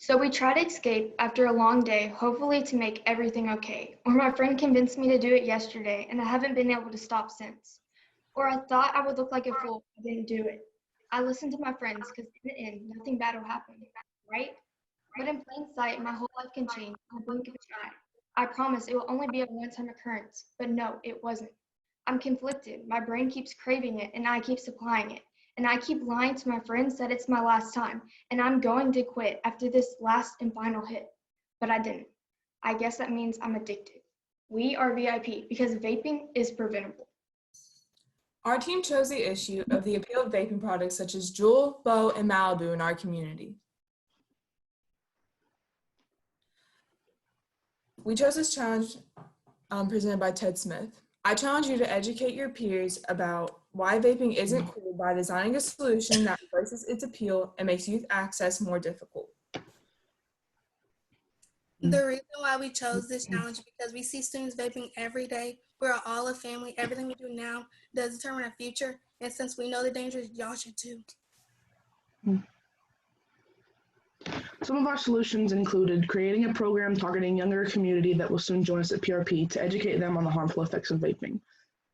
So we try to escape after a long day, hopefully to make everything okay. Or my friend convinced me to do it yesterday, and I haven't been able to stop since. Or I thought I would look like a fool if I didn't do it. I listened to my friends because in the end, nothing bad will happen, right? But in plain sight, my whole life can change in a blink of an eye. I promise it will only be a one-time occurrence, but no, it wasn't. I'm conflicted. My brain keeps craving it, and I keep supplying it. And I keep lying to my friends that it's my last time, and I'm going to quit after this last and final hit. But I didn't. I guess that means I'm addicted. We are VIP because vaping is preventable. Our team chose the issue of the appeal of vaping products such as Juul, Bo, and Malibu in our community. We chose this challenge presented by Ted Smith. I challenge you to educate your peers about why vaping isn't cool by designing a solution that replaces its appeal and makes youth access more difficult. The reason why we chose this challenge is because we see students vaping every day. We're all a family. Everything we do now does determine our future. And since we know the dangers, y'all should too. Some of our solutions included creating a program targeting younger community that will soon join us at PRP to educate them on the harmful effects of vaping.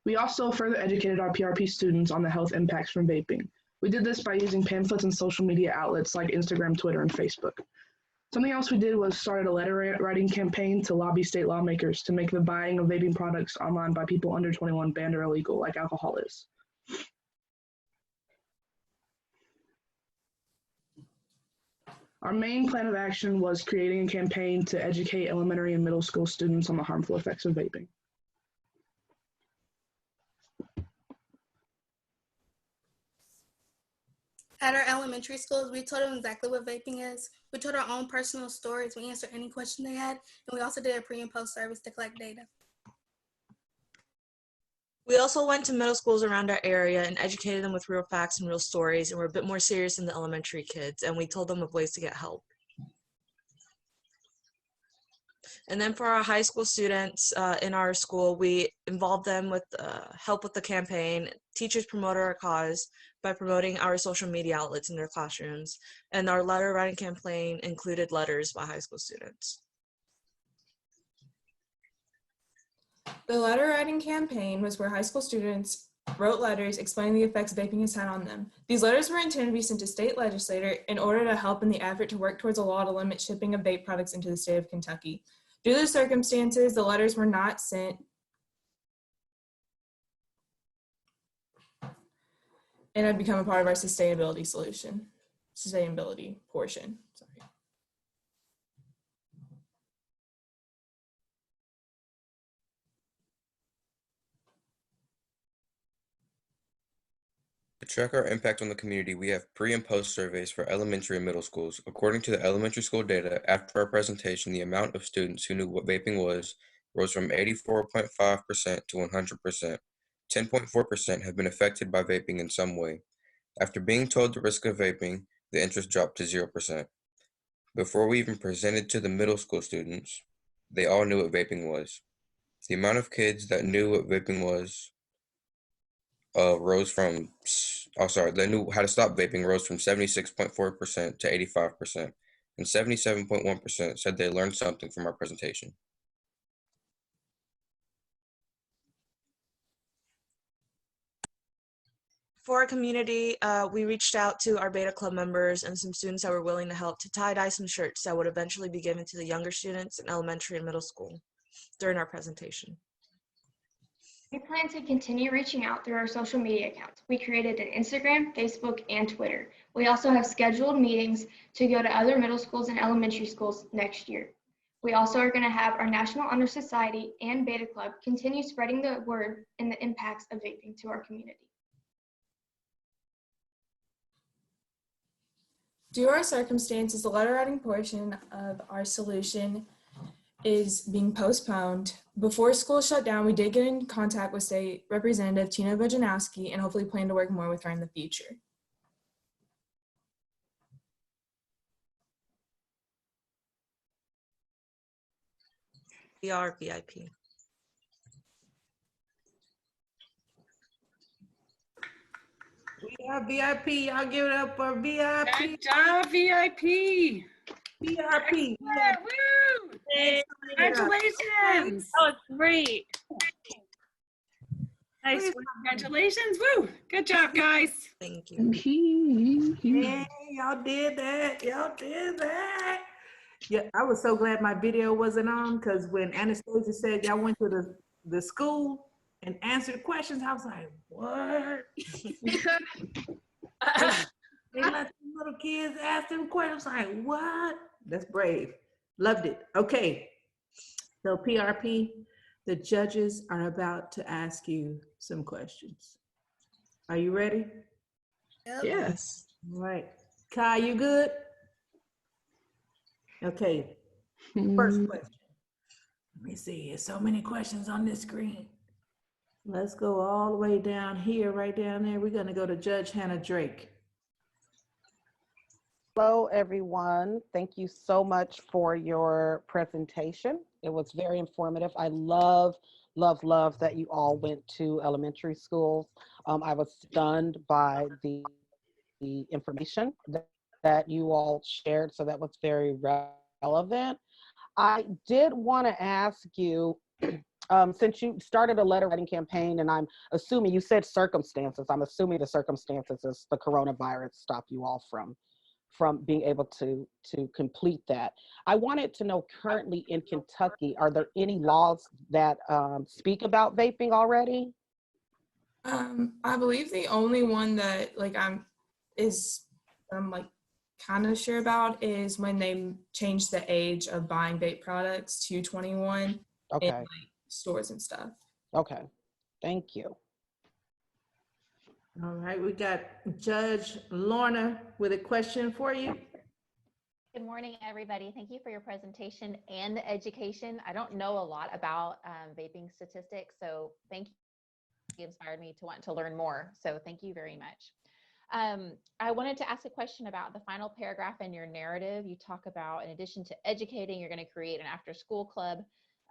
We also further educated our PRP students on the health impacts from vaping. We did this by using pamphlets and social media outlets like Instagram, Twitter, and Facebook. Something else we did was started a letter writing campaign to lobby state lawmakers to make the buying of vaping products online by people under 21 banned or illegal, like alcohol is. Our main plan of action was creating a campaign to educate elementary and middle school students on the harmful effects of vaping. At our elementary schools, we told them exactly what vaping is. We told our own personal stories. We answered any question they had. And we also did a pre and post service to collect data. We also went to middle schools around our area and educated them with real facts and real stories, and we're a bit more serious than the elementary kids, and we told them of ways to get help. And then for our high school students in our school, we involved them with help with the campaign. Teachers promoted our cause by promoting our social media outlets in their classrooms, and our letter writing campaign included letters by high school students. The letter writing campaign was where high school students wrote letters explaining the effects vaping has had on them. These letters were intended to be sent to state legislature in order to help in the effort to work towards a law to limit shipping of vape products into the state of Kentucky. Due to the circumstances, the letters were not sent and have become a part of our sustainability portion. Sorry. To track our impact on the community, we have pre and post surveys for elementary and middle schools. According to the elementary school data, after our presentation, the amount of students who knew what vaping was rose from 84.5% to 100%. 10.4% have been affected by vaping in some way. After being told the risk of vaping, the interest dropped to 0%. Before we even presented to the middle school students, they all knew what vaping was. The amount of kids that knew what vaping was they knew how to stop vaping rose from 76.4% to 85%, and 77.1% said they learned something from our presentation. For our community, we reached out to our Beta Club members and some students that were willing to help to tie-dye some shirts that would eventually be given to the younger students in elementary and middle school during our presentation. We plan to continue reaching out through our social media accounts. We created an Instagram, Facebook, and Twitter. We also have scheduled meetings to go to other middle schools and elementary schools next year. We also are going to have our National Honor Society and Beta Club continue spreading the word and the impacts of vaping to our community. Due to our circumstances, the letter writing portion of our solution is being postponed. Before school shut down, we did get in contact with State Representative Tina Bojanowski and hopefully plan to work more with her in the future. We are VIP. We are VIP. Y'all give it up for VIP. Good job, VIP. PRP. Woo! Congratulations! Oh, it's great. Nice work. Congratulations! Woo! Good job, guys. Thank you. Yeah, y'all did that. Y'all did that. Yeah, I was so glad my video wasn't on because when Anastasia said y'all went to the school and answered questions, I was like, what? They let the little kids ask them questions. I was like, what? That's brave. Loved it. Okay. So PRP, the judges are about to ask you some questions. Are you ready? Yep. Yes. All right. Kai, you good? Okay. First question. Let me see. There's so many questions on this screen. Let's go all the way down here, right down there. We're going to go to Judge Hannah Drake. Hello, everyone. Thank you so much for your presentation. It was very informative. I love that you all went to elementary schools. I was stunned by the information that you all shared, so that was very relevant. I did want to ask you, since you started a letter writing campaign, and I'm assuming you said circumstances, I'm assuming the circumstances is the coronavirus stopped you all from being able to complete that. I wanted to know, currently in Kentucky, are there any laws that speak about vaping already? I believe the only one that I'm kind of sure about is when they changed the age of buying vape products to 21 Okay. in stores and stuff. Okay, thank you. All right, we got Judge Lorna with a question for you. Good morning, everybody. Thank you for your presentation and the education. I don't know a lot about vaping statistics, so thank you. You inspired me to want to learn more, so thank you very much. I wanted to ask a question about the final paragraph in your narrative. You talk about, in addition to educating, you're going to create an after-school club,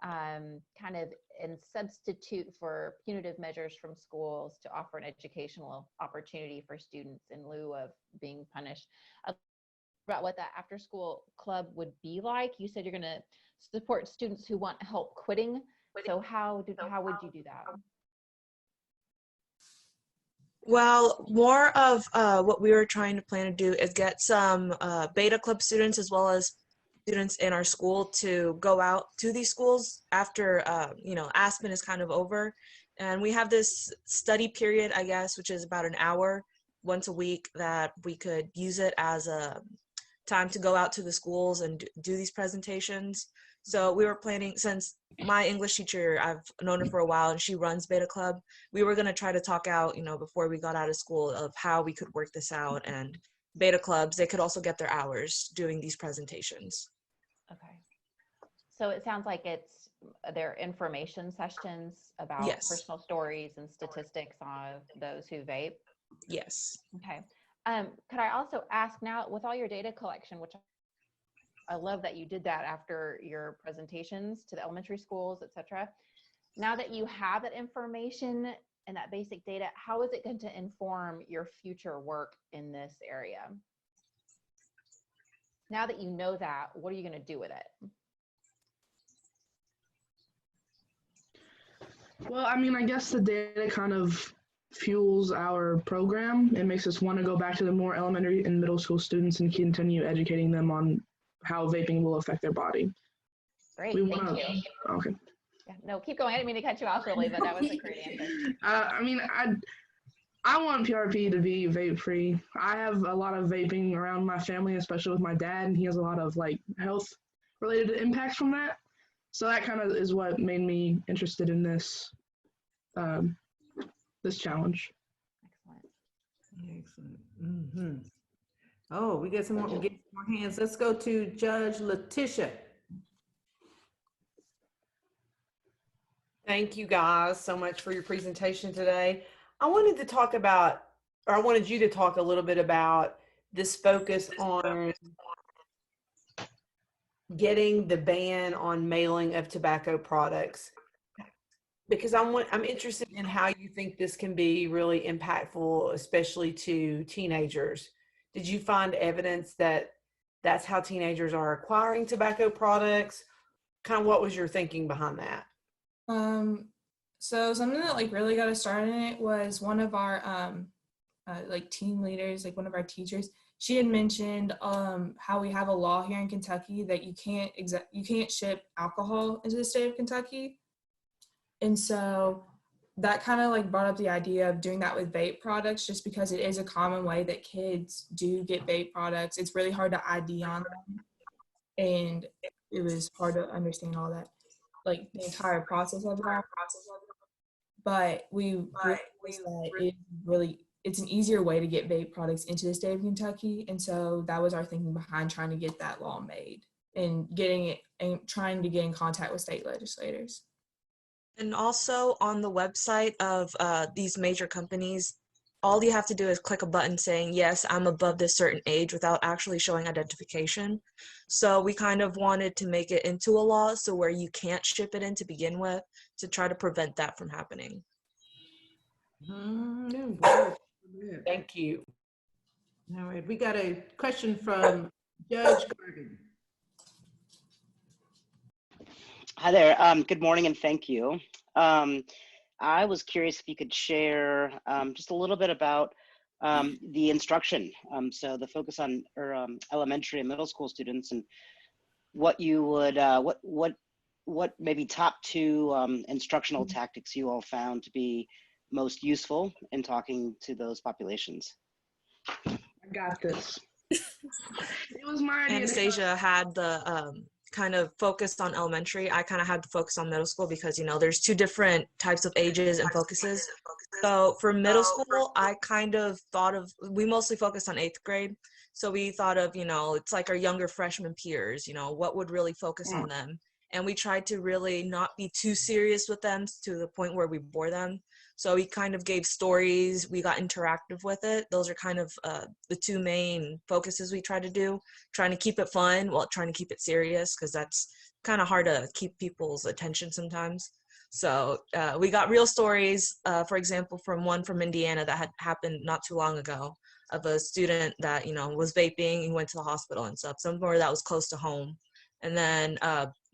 kind of in substitute for punitive measures from schools to offer an educational opportunity for students in lieu of being punished. About what that after-school club would be like. You said you're going to support students who want help quitting. So how would you do that? Well, more of what we were trying to plan to do is get some beta club students as well as students in our school to go out to these schools after, Aspen is kind of over. And we have this study period, I guess, which is about an hour once a week that we could use it as a time to go out to the schools and do these presentations. So we were planning, since my English teacher, I've known her for a while and she runs Beta Club, we were going to try to talk out, before we got out of school of how we could work this out. And Beta Clubs, they could also get their hours doing these presentations. Okay. So it sounds like they're information sessions about Yes. personal stories and statistics on those who vape. Yes. Okay. Could I also ask now, with all your data collection, which I love that you did that after your presentations to the elementary schools, et cetera. Now that you have that information and that basic data, how is it going to inform your future work in this area? Now that you know that, what are you going to do with it? Well, I guess the data kind of fuels our program. It makes us want to go back to the more elementary and middle school students and continue educating them on how vaping will affect their body. Great, We thank wanna- you. Okay. Yeah, no, keep going. I didn't mean to cut you off really, but that was a great answer. I want PRP to be vape free. I have a lot of vaping around my family, especially with my dad, and he has a lot of health related impacts from that. So that kind of is what made me interested in this this challenge. Excellent. Excellent. Mm-hmm. Oh, we get some more hands. Let's go to Judge Letitia. Thank you guys so much for your presentation today. I wanted you to talk a little bit about this focus on getting the ban on mailing of tobacco products, because I'm interested in how you think this can be really impactful, especially to teenagers. Did you find evidence that that's how teenagers are acquiring tobacco products? Kind of what was your thinking behind that? So something that like really got us started in it was one of our like team leaders, like one of our teachers. She had mentioned how we have a law here in Kentucky that you can't ship alcohol into the state of Kentucky, and so that kind of like brought up the idea of doing that with vape products, just because it is a common way that kids do get vape products. It's really hard to ID on them, and it was hard to understand all that, like the entire process of it all. But we realized that it's an easier way to get vape products into the state of Kentucky, and so that was our thinking behind trying to get that law made and getting it and trying to get in contact with state legislators. And also on the website of these major companies, all you have to do is click a button saying, yes, I'm above this certain age, without actually showing identification. So we kind of wanted to make it into a law so where you can't ship it in to begin with, to try to prevent that from happening. Thank you. All right, we got a question from Judge Gargan. Hi there. Good morning and thank you. I was curious if you could share just a little bit about the instruction. So the focus on elementary and middle school students, and what you would, what maybe top two instructional tactics you all found to be most useful in talking to those populations. I got this. It was my idea. Anastasia had the kind of focused on elementary. I kind of had to focus on middle school because, you know, there's two different types of ages and focuses. So for middle school, I kind of thought of, we mostly focused on 8th grade. So we thought of, you know, it's like our younger freshman peers, you know, what would really focus on them. And we tried to really not be too serious with them to the point where we bore them. So we kind of gave stories, we got interactive with it. Those are kind of the two main focuses we try to do, trying to keep it fun while trying to keep it serious, because that's kind of hard to keep people's attention sometimes. So we got real stories, for example, from one from Indiana that had happened not too long ago, of a student that, you know, was vaping and went to the hospital and stuff, somewhere that was close to home. And then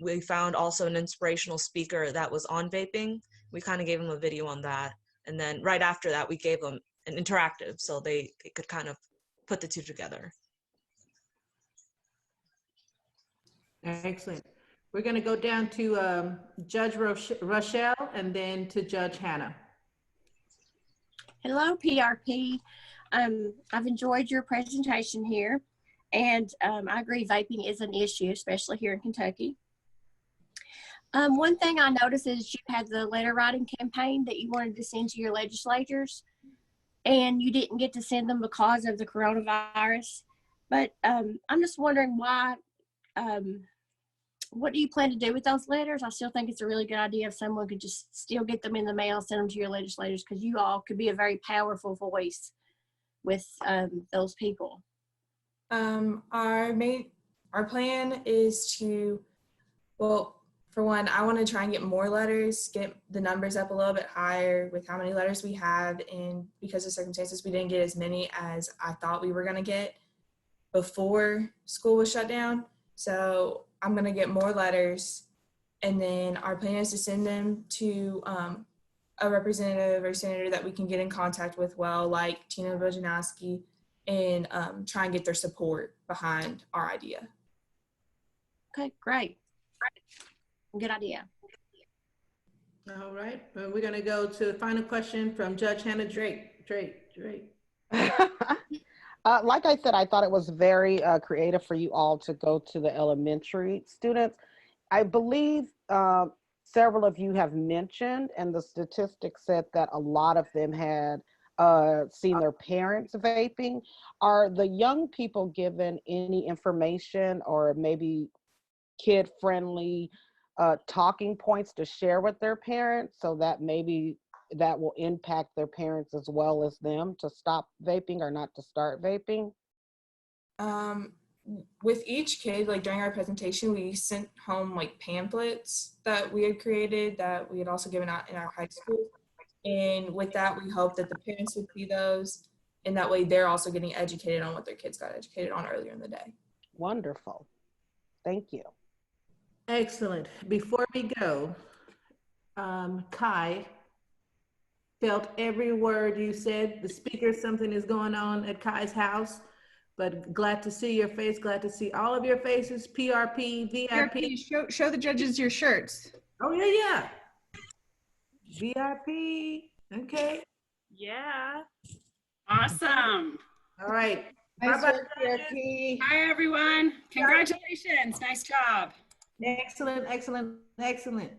we found also an inspirational speaker that was on vaping. We kind of gave them a video on that. And then right after that, we gave them an interactive so they could kind of put the two together. Excellent. We're going to go down to Judge Rochelle and then to Judge Hannah. Hello, PRP. I've enjoyed your presentation here, and I agree vaping is an issue, especially here in Kentucky. One thing I noticed is you had the letter writing campaign that you wanted to send to your legislators, and you didn't get to send them because of the coronavirus. But I'm just wondering why, what do you plan to do with those letters? I still think it's a really good idea if someone could just still get them in the mail, send them to your legislators, because you all could be a very powerful voice with those people. Our plan is to, well, for one, I want to try and get more letters, get the numbers up a little bit higher with how many letters we have. And because of circumstances, we didn't get as many as I thought we were going to get before school was shut down. So I'm going to get more letters. And then our plan is to send them to a representative or senator that we can get in contact with well, like Tina Bojanowski, and try and get their support behind our idea. Okay, great. Good idea. All right, we're going to go to the final question from Judge Hannah Drake. Like I said, I thought it was very creative for you all to go to the elementary students. I believe several of you have mentioned, and the statistics said that a lot of them had seen their parents vaping. Are the young people given any information or maybe kid-friendly talking points to share with their parents, so that maybe that will impact their parents as well as them to stop vaping or not to start vaping? With each kid, like during our presentation, we sent home like pamphlets that we had created that we had also given out in our high school. And with that, we hope that the parents would see those, and that way they're also getting educated on what their kids got educated on earlier in the day. Wonderful. Thank you. Excellent. Before we go, Kai felt every word you said. The speaker, something is going on at Kai's house, but glad to see your face. Glad to see all of your faces. PRP, VIP. PRP, show the judges your shirts. Oh, yeah, yeah. VIP. Okay. Yeah. Awesome. All right. Nice Bye-bye, work, judges. PRP. Hi, everyone. Congratulations. Nice job. Excellent, excellent, excellent.